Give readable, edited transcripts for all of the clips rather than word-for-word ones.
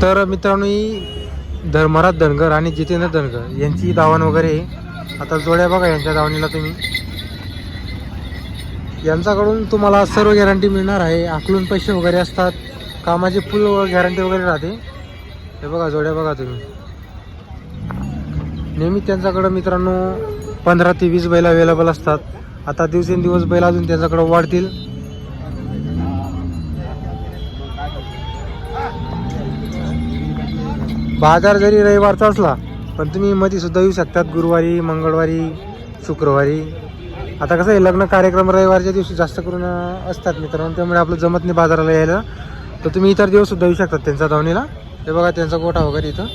तर मित्रांनो ही धर्मराज धनगर आणि जितेंद्र धनगर यांची दावण वगैरे आहे. आता जोड्या बघा यांच्या दावणीला तुम्ही, यांच्याकडून तुम्हाला सर्व गॅरंटी मिळणार आहे. आकलून पैसे वगैरे असतात, कामाची फुल गॅरंटी वगैरे राहते. हे बघा जोड्या बघा तुम्ही. नेहमी त्यांच्याकडं मित्रांनो 15 ते 20 बैल अवेलेबल असतात. आता दिवसेंदिवस बैल अजून त्यांच्याकडं वाढतील. बाजार जरी रविवारचा असला पण तुम्ही मध्ये सुद्धा येऊ शकतात, गुरुवारी, मंगळवारी, शुक्रवारी. आता कसं आहे, लग्न कार्यक्रम रविवारच्या दिवशी जास्त करून असतात मित्रांनो, त्यामुळे आपलं जमत नाही बाजाराला यायला. तर तुम्ही इतर दिवस सुद्धा येऊ शकतात त्यांच्या दावणीला. हे बघा त्यांचा गोठा वगैरे इथं.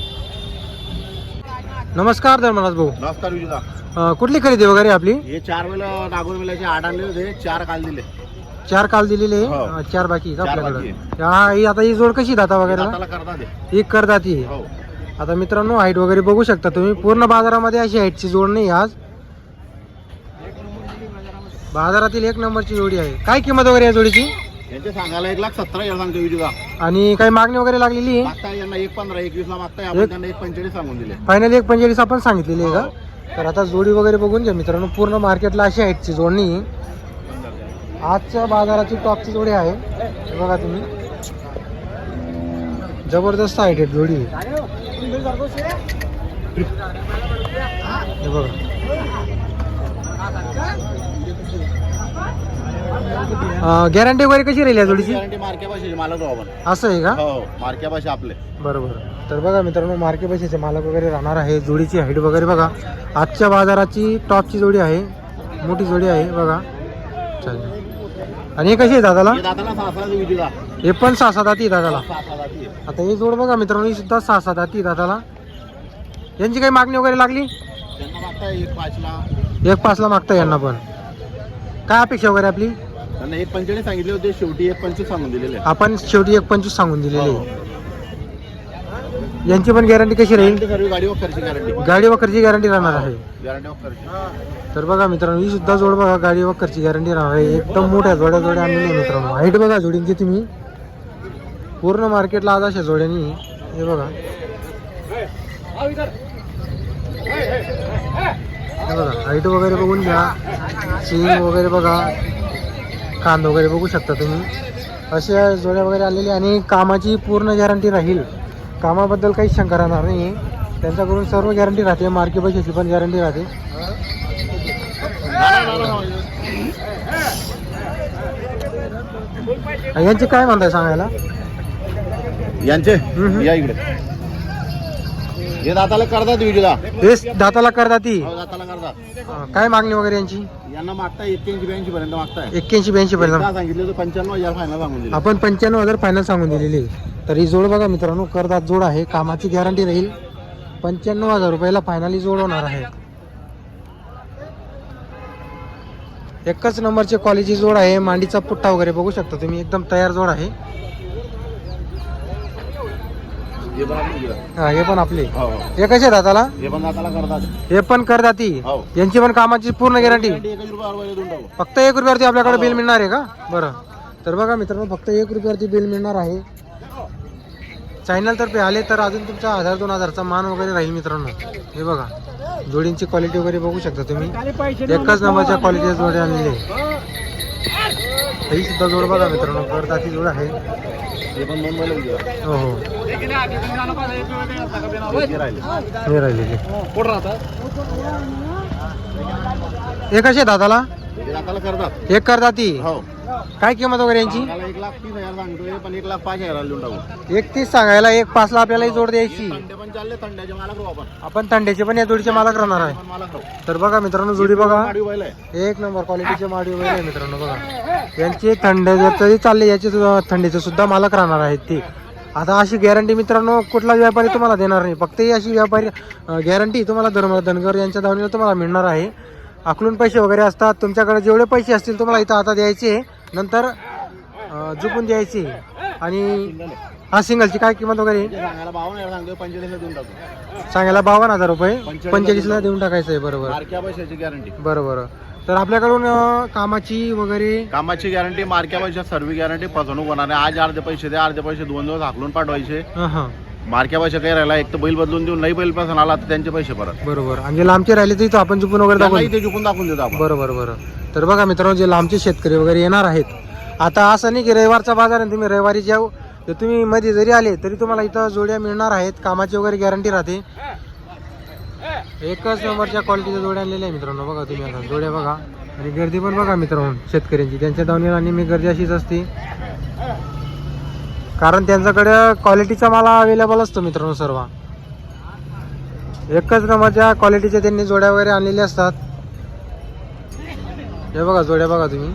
नमस्कार धर्मराज भाऊ. नमस्कार विजय. कुठली खरेदी वगैरे आपली? हे 4 वेळा नागोर वेळाचे 8 आणले होते, 4 काल दिले. 4 काल दिलेले, हो. 4 बाकी का 4 आपल्याकडे? हा, ही आता ही जोड कशी दाता वगैरे? दाताला करता दे. ही करदाती. हो. आता मित्रांनो हाईट वगैरे बघू शकता तुम्ही. पूर्ण बाजारामध्ये अशी हाईटची जोड नाही आज. बाजारातील 1 नंबरची जोडी आहे. काय किंमत वगैरे या जोडीची? यांचे सांगायला 1,17,000 सांगतो विजय. आणि काही मागणी वगैरे लागलेली आहे? मागताय यांना 1,15, 21 ला मागताय. आपण त्यांना 1,45 सांगून दिले. फायनल 1,45 आपण सांगितलेली आहे का? हो. तर आता जोडी वगैरे बघून घ्या मित्रांनो. पूर्ण मार्केटला अशी हाईटची जोड नाही. आजच्या बाजाराची टॉपची जोडी आहे. हे बघा तुम्ही, जबरदस्त हाईट आहे जोडी. हे बघा गॅरंटी वगैरे कशी राहील या जोडीची? गॅरंटी मार्के भाषेचे मालक आहोत आपण. असं आहे का? हो, मार्के भाषे आपले. बरोबर. तर बघा मित्रांनो, मार्के पैशाचे मालक वगैरे राहणार आहे. जोडीची हाईट वगैरे बघा, आजच्या बाजाराची टॉपची जोडी आहे, मोठी जोडी आहे बघा. चालेल. आणि हे कशी आहे दादाला? हे दाताला 6 विजयला. हे पण 6-7 दाती दादाला. 6 दाती. आता ही जोड बघा मित्रांनो, ही सुद्धा 6-7 दाती दादाला. यांची काही मागणी वगैरे लागली? त्यांना मागताय 1,5 ला. 1,5 ला मागता यांना पण. काय अपेक्षा वगैरे आपली? त्यांना 1,45 सांगितले होते, शेवटी 1,25 सांगून दिलेले. आपण शेवटी 1,25 सांगून दिलेली. यांची पण गॅरंटी कशी राहील? सर्व गाडी वखरची गॅरंटी. गाडी वखरची गॅरंटी राहणार आहे. गॅरंटी वखरची. तर बघा मित्रांनो, ही सुद्धा जोड बघा, गाडी वखरची गॅरंटी राहणार आहे. एकदम मोठ्या जोड्या आणलेल्या आहे मित्रांनो. हाईट बघा जोडींची तुम्ही. पूर्ण मार्केटला आज अशा जोड्यांनी. हे बघा, हे बघा हाईट वगैरे बघून घ्या. चेन वगैरे बघा, कांद वगैरे बघू शकता तुम्ही. अशा जोड्या वगैरे आलेली आणि कामाची पूर्ण गॅरंटी राहील. कामाबद्दल काही शंका राहणार नाही. त्यांच्याकडून सर्व गॅरंटी राहते. मार्के पैशाची पण गॅरंटी राहते. यांचे काय म्हणताय सांगायला? यांचे या इकडे. हे दाताला करतात विजयला. हे दाताला करदाती. दाताला करतात. काय मागणी वगैरे यांची? यांना मागताय 81-82 पर्यंत मागताय. 81-82 पर्यंत सांगितलं तर 95,000 फायनल सांगून दिले. आपण 95,000 फायनल सांगून दिलेली. तर ही जोड बघा मित्रांनो, करदात जोड आहे. कामाची गॅरंटी राहील. 95,000 रुपयाला फायनली जोड होणार आहे. एकच नंबरची क्वालिटी जोड आहे. मांडीचा पुठ्ठा वगैरे बघू शकता तुम्ही, एकदम तयार जोड आहे. हा, हे पण आपले. हे कसे दाताला? हे पण दाताला करतात. हे पण करदाती. यांची पण कामाची पूर्ण गॅरंटी. फक्त 1 रुपयावरती आपल्याकडे बिल मिळणार आहे का? बरं. तर बघा मित्रांनो, फक्त 1 रुपयावरती बिल मिळणार आहे. चॅनल तर्फे आले तर अजून तुमचा 1,000-2,000चा मान वगैरे राहील मित्रांनो. हे बघा जोडींची क्वालिटी वगैरे बघू शकता तुम्ही. एकच नंबरच्या क्वालिटीच्या जोड्या आणलेली आहे. ही सुद्धा जोड बघा मित्रांनो, करदाती जोड आहे. हो हो, हे राहिलेले. हे कसे दादाला? करतात. एक करदाती. हो. काय किंमत वगैरे यांची? 1,30,000 सांगतोय, पण 1,05,000 लिहून टाकू. 31 सांगायला 1,5 ला आपल्याला ही जोड द्यायची. थंडे पण चालले, थंड्याचे मालक राहू आपण थंड्याचे पण या जोडीचे मालक राहणार आहे. मालक राहू. तर बघा मित्रांनो, जोडी बघा, गाडी बैल आहे. 1 नंबर क्वालिटीचे माडी वगैरे आहे मित्रांनो. बघा यांचे थंड्याचे चालले, याचे थंडीचे सुद्धा मालक राहणार आहेत ते. आता अशी गॅरंटी मित्रांनो कुठला व्यापारी तुम्हाला देणार नाही. फक्त ही अशी व्यापारी गॅरंटी तुम्हाला धनगर यांच्या दावणीला तुम्हाला मिळणार आहे. आकलून पैसे वगैरे असतात. तुमच्याकडे जेवढे पैसे असतील तुम्हाला इथं आता द्यायचे, नंतर झुकून द्यायचे. आणि हा सिंगलची काय किंमत वगैरे आहे? सांगायला 52,000 सांगतोय, 45,000 देऊन टाकू. सांगायला 52,000 रुपये, 45,000 45ला देऊन टाकायचं आहे. बरोबर मार्क्या पैशाची गॅरंटी. बरोबर. तर आपल्याकडून कामाची वगैरे कामाची गॅरंटी, मार्क्या पैशात सर्व गॅरंटी. फसवणूक होणार नाही. आज अर्धे पैसे द्या, अर्धे पैसे 2 दिवस हाकलून पाठवायचे. हा मार्क्या पैसे काही राहिला, एक तर बैल बदलून देऊन, नाही बैल पासून आला तर त्यांचे पैसे परत. बरोबर. आणि जे लांबचे राहिले ते इथं आपण चुकून वगैरे दाखवून. ते चुकून दाखवून देतो आपण. बरोबर. तर बघा मित्रांनो, जे लांबचे शेतकरी वगैरे येणार आहेत, आता असं नाही की रविवारचा बाजार आहे तुम्ही रविवारी जाऊ, तर तुम्ही मध्ये जरी आले तरी तुम्हाला इथं जोड्या मिळणार आहेत. कामाची वगैरे गॅरंटी राहते. एकच नंबरच्या क्वालिटीच्या जोड्या आणलेल्या आहे मित्रांनो. बघा तुम्ही आता जोड्या बघा. आणि गर्दी पण बघा मित्रांनो शेतकऱ्यांची. त्यांच्या दावणीला नेहमी गर्दी अशीच असते, कारण त्यांच्याकडे क्वालिटीचा माल अवेलेबल असतो मित्रांनो. सर्व एकच नंबरच्या क्वालिटीच्या त्यांनी जोड्या वगैरे आणलेल्या असतात. हे बघा जोड्या बघा तुम्ही.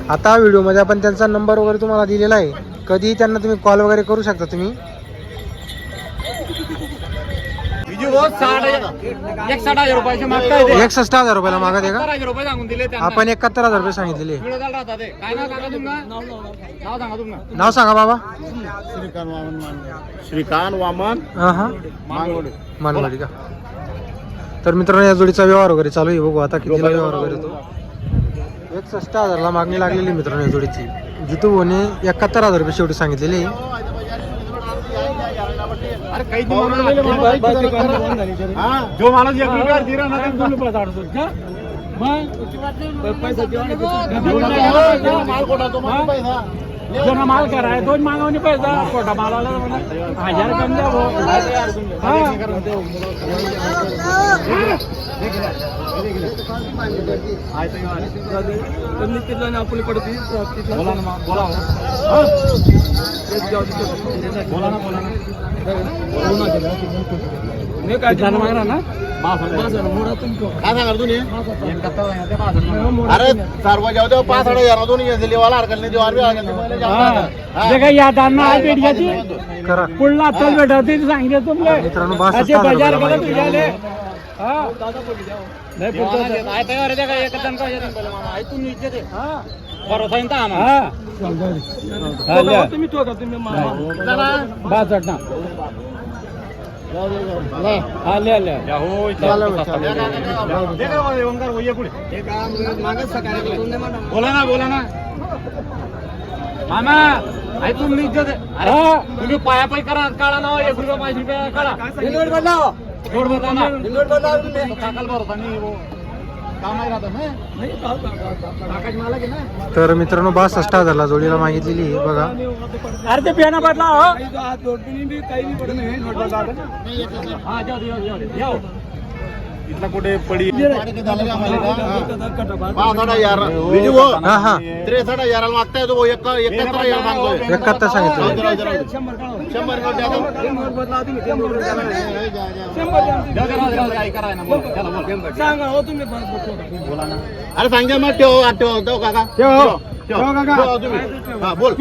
आता व्हिडिओमध्ये आपण त्यांचा नंबर वगैरे तुम्हाला दिलेला आहे, कधी त्यांना तुम्ही कॉल वगैरे करू शकता तुम्ही. 61,000 रुपयाचे मागताय ते. 61,000 रुपयाला मागत आहे का? 70,000 रुपये सांगून दिले त्यांना. आपण 71,000 रुपये सांगितलेले. व्हिडिओ चालू राहतात ते. काय नाव सांगा तुमचं? नाव सांगा तुमचं. नाव सांगा बाबा. श्रीकांत वामन हा मांगोडे. मानवाडी का? तर मित्रांनो या जोडीचा व्यवहार वगैरे चालू आहे. बघू आता कितीला व्यवहार वगैरे तो. 61,000 ला मागणी लागलेली मित्रांनो या जोडीची. जितू होणे 71,000 रुपये शेवटी सांगितलेले. अरे काही जो मला 1 रुपया दिला ना ते 2 रुपये काढतो. मग माल कराय 2 मागवणी पैसा खोटा मालाला 1000 कमी द्या भाऊ. अरे सर्व जाऊ दे 5,000 दोन्ही वाला हरकत नाही. करा पुढला चल बेटा ते सांगितलं तुम्हाला. मित्रांनो 62,000 रुपयाला मागितलेली. बोला ना मामा ऐकून मी इज्जत आहे. तुम्ही पाया पाय करा काढा ना 1 रुपया 5 रुपया काढा. जोड बदला ना. काकाल भरोसा नाही वो. काम नाही राहत ना. काकाची मालक आहे ना. तर मित्रांनो 62,000 ला जोडीला मागितलेली आहे. बघा अरे ते बियाणं बदला हो. हा जाऊ इथला कुठे पडी 63,000 हा 63,000 मागताय तो 71,000 सांगतोय. 71 सांगितलं. अरे सांगा मग ठेव काका तुम्ही. हा बोल.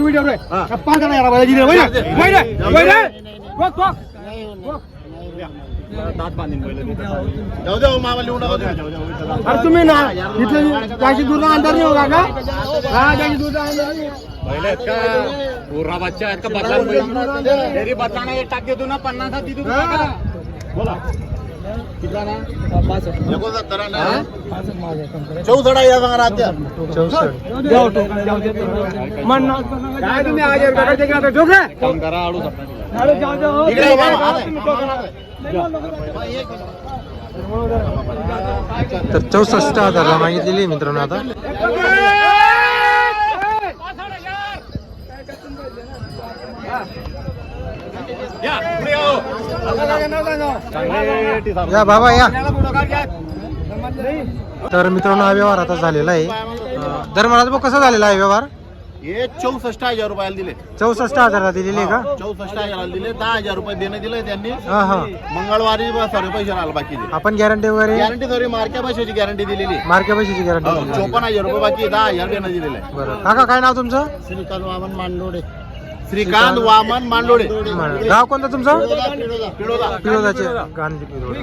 जाऊ दे मामा लिहून टाका तुम्ही. अरे तुम्ही ना इथलं त्याची दूध अंदर नाही होगा का? हा त्याची दूध अंदर नाही. पहिले का पूर्ण बच्चा आहेत का बदला तेरी बदलाना एक टाक देतो ना 50 देतो का? बोला कितना ना 69 ना 64,000 सांगा राहत्या. 64 मन काय तुम्ही 1000 काढायचे का ठोके काम करा आळू अरे जाऊ जाऊ इकडे ये मामा. तर 64,000 ला मागितलेली आहे मित्रांनो. आता या बाबा या. तर मित्रांनो हा व्यवहार आता झालेला आहे. धर्मराज भाऊ कसा झालेला आहे व्यवहार? हे 64,000 रुपयाला दिले. 64,000 ला दिलेली आहे का? 64,000 दिले. 10,000 रुपये देणे दिले त्यांनी. हा मंगळवारी सर्व पैसे राहिले बाकीचे. आपण गॅरंटी वगैरे गॅरंटी सर्व मार्क्या पैशाची गॅरंटी दिलेली. मार्के पैशाची गॅरंटी 54,000 रुपये बाकी 10,000 देणं दिलेलं आहे. बरं काका काय नाव तुमचं? श्रीकांत वामन मांडोडे. श्रीकांत वामन मांडोडे. गाव कोणतं तुमचं? पिळोदा. पिळोदाचे गांधी पिळोदा.